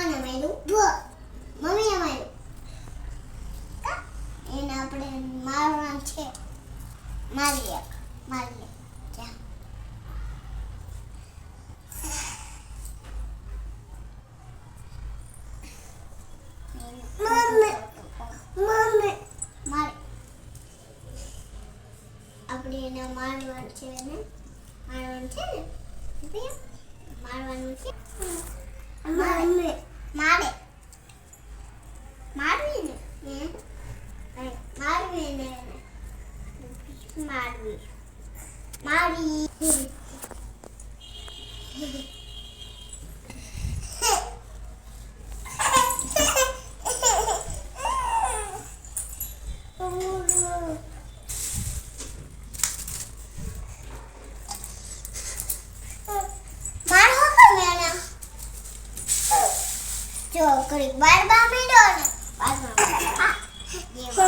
કોને માર્યું? મમ્મીએ માર્યું. એને આપણે મારવાનું છે. મારીએ જા. મમ્મી મારે આપણે એને મારવાનું છે ને મારવાનું છે મારે મારવી ને મારી જો કરી બાર બા મીડો ને બાર